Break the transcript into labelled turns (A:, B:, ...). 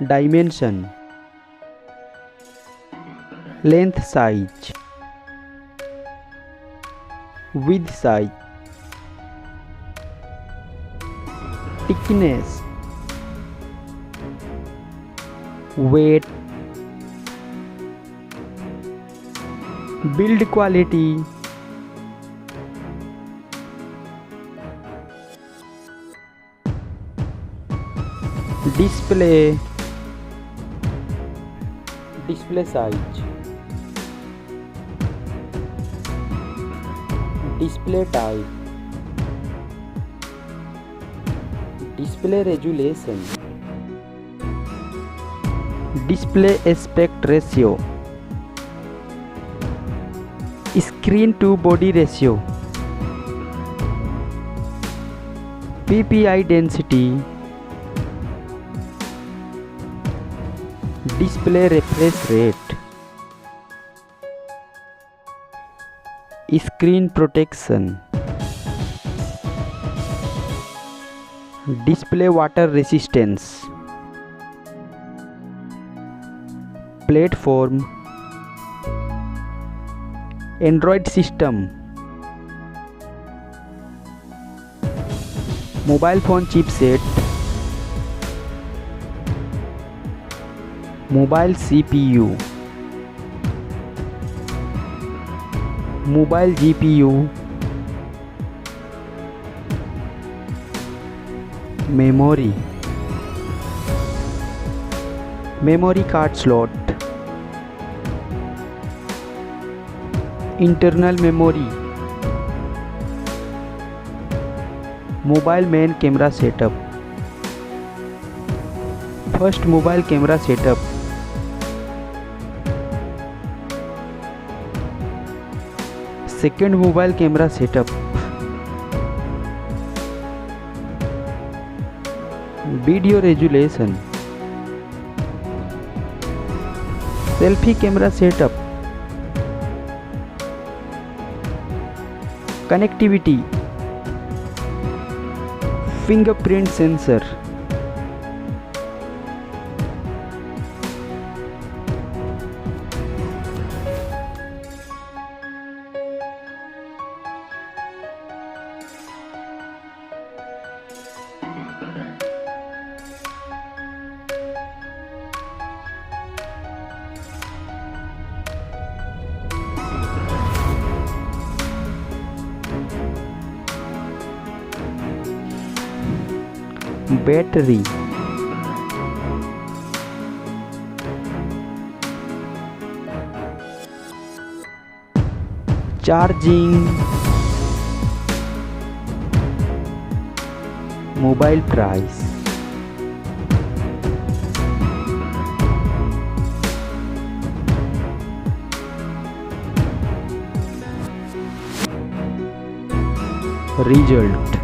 A: Dimension, length size, width size, thickness, weight, build quality, display size, display type, display resolution, display aspect ratio, screen to body ratio, PPI density, display refresh rate, screen protection, display water resistance, platform, Android system, mobile phone chipset, mobile CPU, mobile GPU, memory, memory card slot, internal memory, mobile main camera setup, first mobile camera setup, second mobile camera setup, video resolution, selfie camera setup, connectivity, fingerprint sensor, battery, charging, mobile price, result.